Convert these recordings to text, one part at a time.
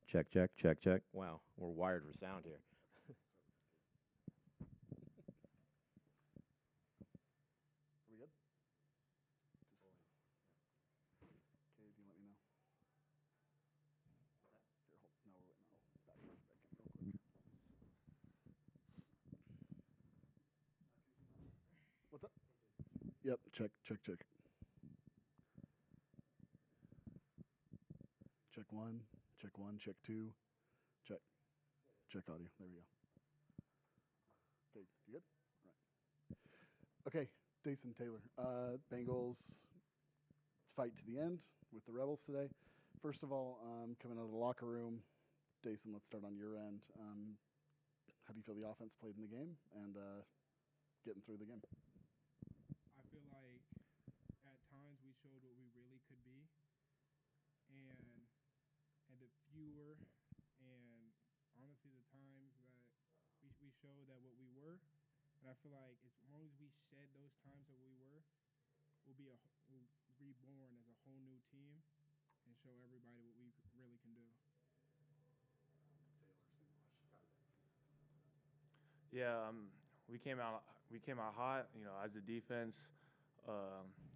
Check, check, check, check. Wow, we're wired for sound here. Are we good? Okay, do you let me know? Here, hold. No, we're waiting. Back in real quick. What's up? Yep, check, check, check. Check one, check two, check. Check audio. There we go. Okay, you good? All right. Okay, Dason Taylor. Bengals fight to the end with the Rebels today. First of all, coming out of the locker room, Dason, let's start on your end. How do you feel the offense played in the game and getting through the game? I feel like at times we showed what we really could be, and the fewer and honestly the times that we showed that what we were, and I feel like as long as we shed those times that we were, we'll reborn as a whole new team and show everybody what we really can do. Yeah, we came out hot. You know, as a defense,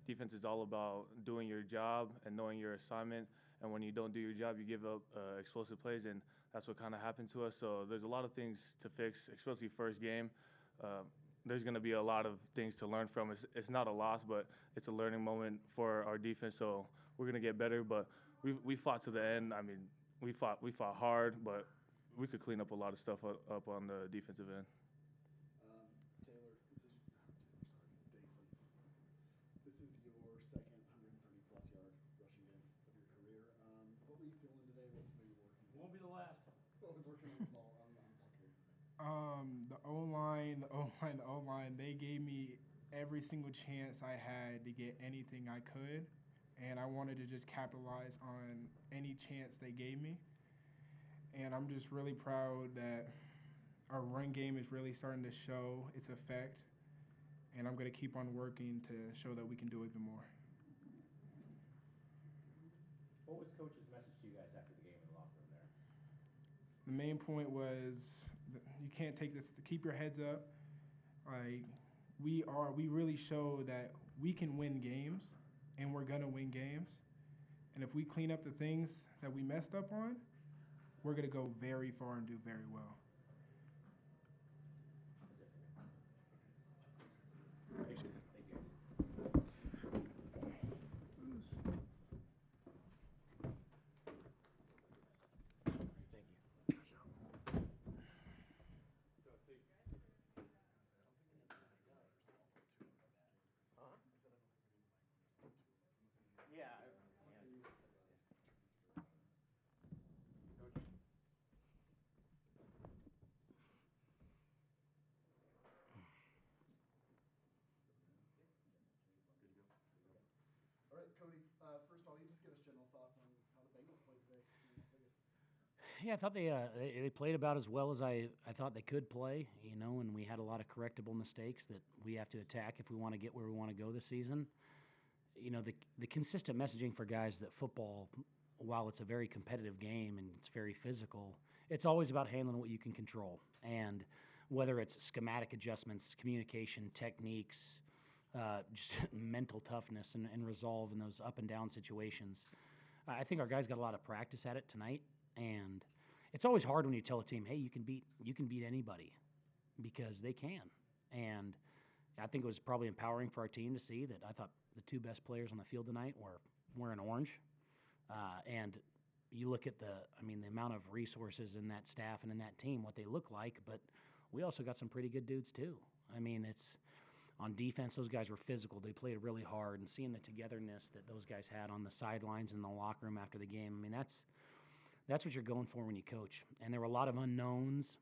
defense is all about doing your job and knowing your assignment. And when you don't do your job, you give up explosive plays, and that's what kind of happened to us. So there's a lot of things to fix, especially first game. There's going to be a lot of things to learn from. It's not a loss, but it's a learning moment for our defense. So we're going to get better. But we fought to the end. I mean, we fought hard, but we could clean up a lot of stuff up on the defensive end. Taylor, Dason. This is your second 130-plus yard rushing game of your career. What were you feeling today? What were you working on? Won't be the last. What was working on the ball on the The O-line, they gave me every single chance I had to get anything I could, and I wanted to just capitalize on any chance they gave me. And I'm just really proud that our run game is really starting to show its effect, and I'm going to keep on working to show that we can do even more. What was Coach's message to you guys after the game in the locker room there? The main point was that you can't take this. To keep your heads up. Like we really show that we can win games, and we're gonna win games. And if we clean up the things that we messed up on, we're gonna go very far and do very well. Thank you. Thank you. Yeah. All right, Cody, first of all, you just give us general thoughts on how the Bengals played today in Las Vegas. Yeah, I thought they played about as well as I thought they could play, and we had a lot of correctable mistakes that we have to attack if we want to get where we want to go this season. The consistent messaging for guys that football, while it's a very competitive game and it's very physical, it's always about handling what you can control. And whether it's schematic adjustments, communication, techniques, just mental toughness and resolve in those up and down situations. I think our guys got a lot of practice at it tonight, and it's always hard when you tell a team, hey, you can beat anybody, because they can. And I think it was probably empowering for our team to see that. I thought the two best players on the field tonight were wearing orange, and you look at the amount of resources in that staff and in that team, what they look like, but we also got some pretty good dudes too. It's on defense, those guys were physical. They played really hard, and seeing the togetherness that those guys had on the sidelines and in the locker room after the game, that's what you're going for when you coach. And there were a lot of unknowns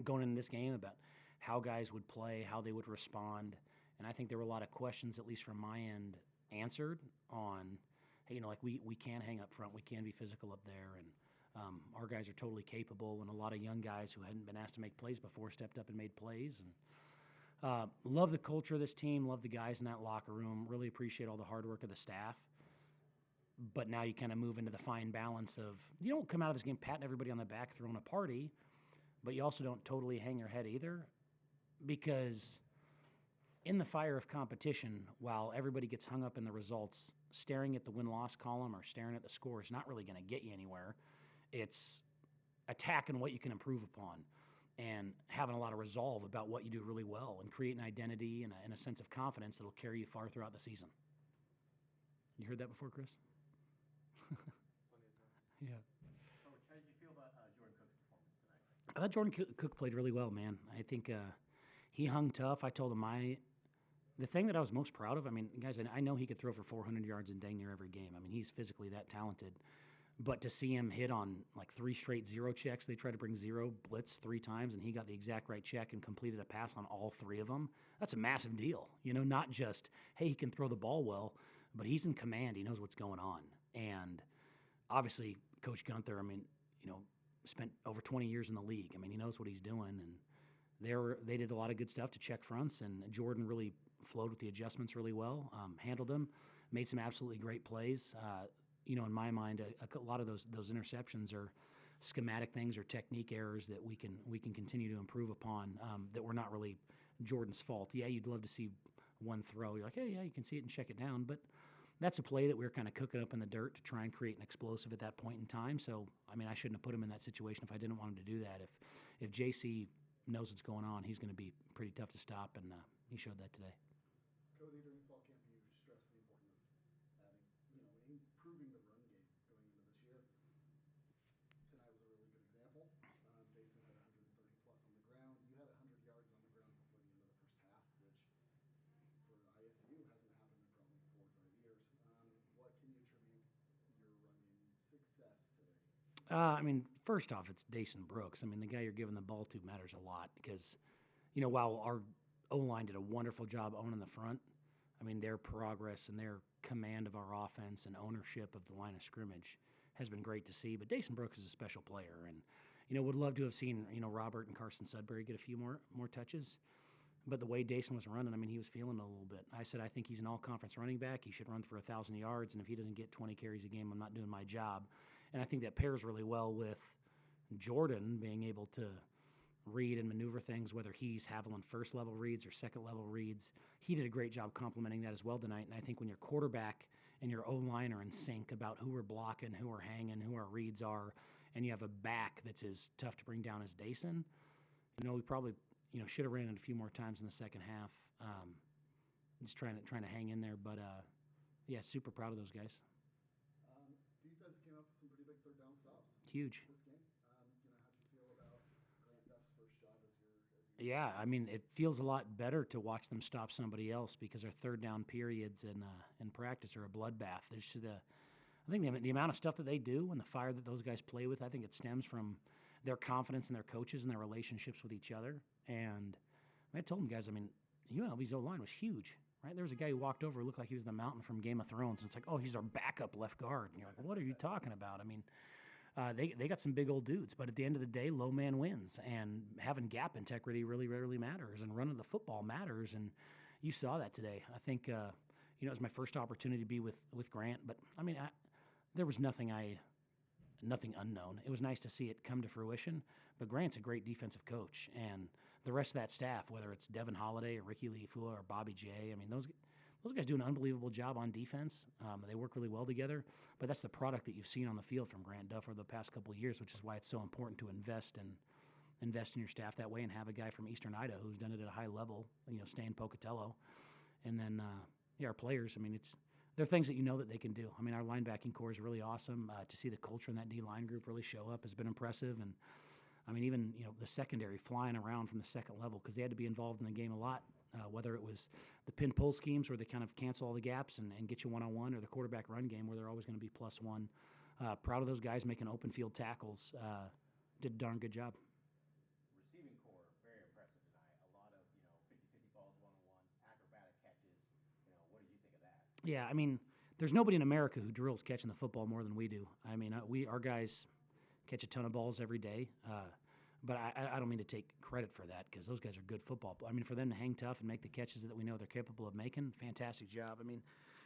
going into this game about how guys would play, how they would respond. And I think there were a lot of questions, at least from my end, answered on, hey, we can hang up front, we can be physical up there, and our guys are totally capable. And a lot of young guys who hadn't been asked to make plays before stepped up and made plays. And love the culture of this team, love the guys in that locker room, really appreciate all the hard work of the staff. but now you kind of move into the fine balance of you don't come out of this game patting everybody on the back, throwing a party, but you also don't totally hang your head either, because in the fire of competition, while everybody gets hung up in the results, staring at the win-loss column or staring at the score is not really going to get you anywhere. It's attacking what you can improve upon and having a lot of resolve about what you do really well and create an identity and a sense of confidence that'll carry you far throughout the season. You heard that before, Chris? Yeah. Coach, how did you feel about Jordan Cook's performance tonight? I thought Jordan Cook played really well, man. I think he hung tough. I told him the thing that I was most proud of, I mean, guys, I know he could throw for 400 yards in dang near every game. I mean, he's physically that talented. But to see him hit on like 3 straight zero checks, they tried to bring zero blitz 3 times, and he got the exact right check and completed a pass on all 3 of them. That's a massive deal. Not just, hey, he can throw the ball well, but he's in command. He knows what's going on. And obviously, Coach Gunther, I mean, spent over 20 years in the league. I mean, he knows what he's doing. And they did a lot of good stuff to check fronts, and Jordan really flowed with the adjustments really well, handled them, made some absolutely great plays. In my mind, a lot of those interceptions are schematic things or technique errors that we can continue to improve upon, that were not really Jordan's fault. Yeah, you'd love to see one throw. You're like, hey, yeah, you can see it and check it down. But that's a play that we were kind of cooking up in the dirt to try and create an explosive at that point in time. So, I mean, I shouldn't have put him in that situation if I didn't want him to do that. If JC knows what's going on, he's going to be pretty tough to stop, and he showed that today. Cody, during fall camp, you stressed the importance of adding, improving the run game going into this year. Tonight was a really good example. Jason had 130 plus on the ground. You had 100 yards on the ground before the end of the first half, which for ISU hasn't happened in probably 4 or 5 years. What can you attribute your run game success today? I mean, first off, it's Dason Brooks. I mean, the guy you're giving the ball to matters a lot because, while our O-line did a wonderful job owning the front, I mean, their progress and their command of our offense and ownership of the line of scrimmage has been great to see. But Dason Brooks is a special player, and would love to have seen Robert and Carson Sudbury get a few more touches. But the way Dason was running, I mean, he was feeling it a little bit. I said, I think he's an all-conference running back. He should run for 1,000 yards, and if he doesn't get 20 carries a game, I'm not doing my job. And I think that pairs really well with Jordan being able to read and maneuver things, whether he's Haviland first-level reads or second-level reads. He did a great job complementing that as well tonight. And I think when your quarterback and your O-line are in sync about who we're blocking, who we're hanging, who our reads are, and you have a back that's as tough to bring down as Dason, we probably should have ran it a few more times in the second half. Just trying to hang in there. But, yeah, super proud of those guys. Defense came up with some pretty big third down stops. Huge. This game. How'd you feel about Grant Duff's first job as your Yeah, I mean, it feels a lot better to watch them stop somebody else because our third down periods in practice are a bloodbath. There's just I think the amount of stuff that they do and the fire that those guys play with, I think it stems from their confidence in their coaches and their relationships with each other. And I told them, guys, I mean, UNLV's O-line was huge, right? There was a guy who walked over who looked like he was the mountain from Game of Thrones. And it's like, oh, he's our backup left guard. And you're like, what are you talking about? I mean, they got some big old dudes, but at the end of the day, low man wins, and having gap integrity really, really matters, and running the football matters, and you saw that today. I think, it was my first opportunity to be with Grant, but I mean, there was nothing unknown. It was nice to see it come to fruition, but Grant's a great defensive coach, and the rest of that staff, whether it's Devin Holiday or Ricky Leifua or Bobby J, I mean, those guys do an unbelievable job on defense. They work really well together, but that's the product that you've seen on the field from Grant Duff over the past couple of years, which is why it's so important to invest in your staff that way and have a guy from Eastern Idaho who's done it at a high level, stay in Pocatello. And then, our players, I mean, they're things that that they can do. I mean, our linebacking core is really awesome. To see the culture in that D-line group really show up has been impressive. And, I mean, even, the secondary flying around from the second level because they had to be involved in the game a lot. Whether it was the pin-pull schemes where they kind of cancel all the gaps and get you one-on-one, or the quarterback run game where they're always going to be +1. Proud of those guys making open field tackles. Did a darn good job. Receiving core, very impressive tonight. A lot of, 50-50 balls, one-on-ones, acrobatic catches. What did you think of that? Yeah, I mean, there's nobody in America who drills catching the football more than we do. I mean, our guys catch a ton of balls every day. But I don't mean to take credit for that because those guys are good football. I mean, for them to hang tough and make the catches that we know they're capable of making, fantastic job. I mean,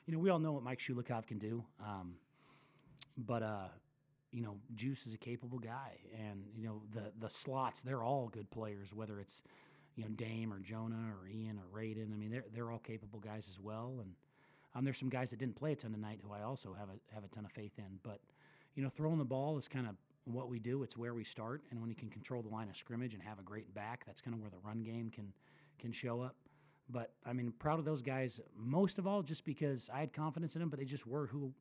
we all know what Mike Shulikov can do. but you know, Juice is a capable guy, and you know the slots, they're all good players, whether it's you know Dame or Jonah or Ian or Raiden. I mean, they're all capable guys as well, and there's some guys that didn't play a ton tonight who I also have a ton of faith in. But you know, throwing the ball is kind of what we do. It's where we start, and when you can control the line of scrimmage and have a great back, that's kind of where the run game can show up. But I mean, proud of those guys most of all, just because I had confidence in them, but they just were who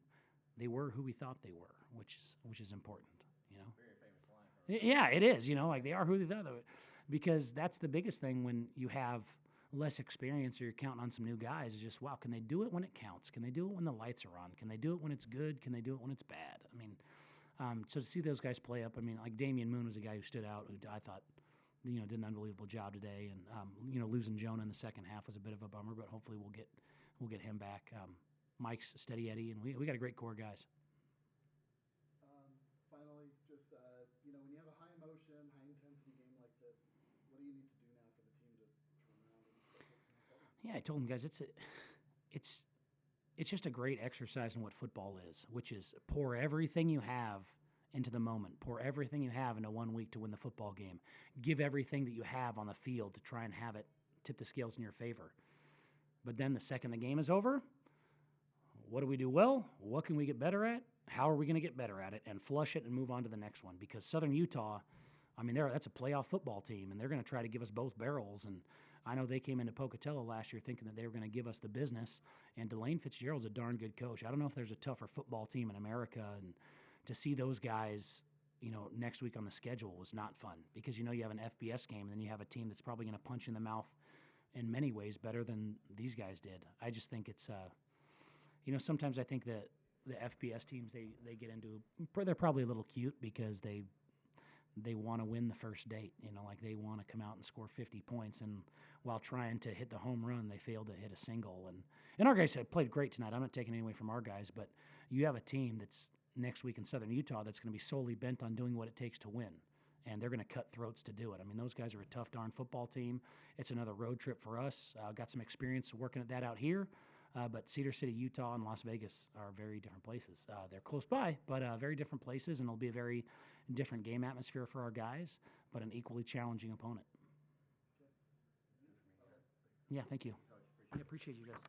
we thought they were, which is important, you know. Very famous line. Yeah, it is. You know, like they are who they thought they were, because that's the biggest thing when you have less experience or you're counting on some new guys. Is just wow, can they do it when it counts? Can they do it when the lights are on? Can they do it when it's good? Can they do it when it's bad? I mean, so to see those guys play up, I mean, like Damian Moon was a guy who stood out, who I thought, you know, did an unbelievable job today, and you know, losing Jonah in the second half was a bit of a bummer, but hopefully we'll get him back. Mike's steady Eddie, and we got a great core of guys. Finally, just you know, when you have a high emotion, high intensity game like this, what do you need to do now for the team to turn around and start focusing on Southern? Yeah, I told them guys it's just a great exercise in what football is, which is pour everything you have into the moment, pour everything you have into 1 week to win the football game, give everything that you have on the field to try and have it tip the scales in your favor. But then the second the game is over, what do we do well? What can we get better at? How are we going to get better at it? And flush it and move on to the next one. Because Southern Utah, I mean, that's a playoff football team, and they're going to try to give us both barrels. And I know they came into Pocatello last year thinking that they were going to give us the business. And Delane Fitzgerald's a darn good coach. I don't know if there's a tougher football team in America. And to see those guys, you know, next week on the schedule was not fun. Because, you know, you have an FBS game, and then you have a team that's probably going to punch you in the mouth in many ways better than these guys did. I just think it's you know, sometimes I think that the FBS teams they get into, they're probably a little cute because they want to win the first date. You know, like they want to come out and score 50 points, and while trying to hit the home run, they failed to hit a single. And our guys have played great tonight. I'm not taking any away from our guys, but you have a team that's next week in Southern Utah that's going to be solely bent on doing what it takes to win, and they're going to cut throats to do it. I mean, those guys are a tough darn football team. It's another road trip for us. Got some experience working at that out here. But Cedar City, Utah, and Las Vegas are very different places. They're close by, but very different places, and it'll be a very different game atmosphere for our guys, but an equally challenging opponent. Yeah, thank you. Yeah, appreciate you guys.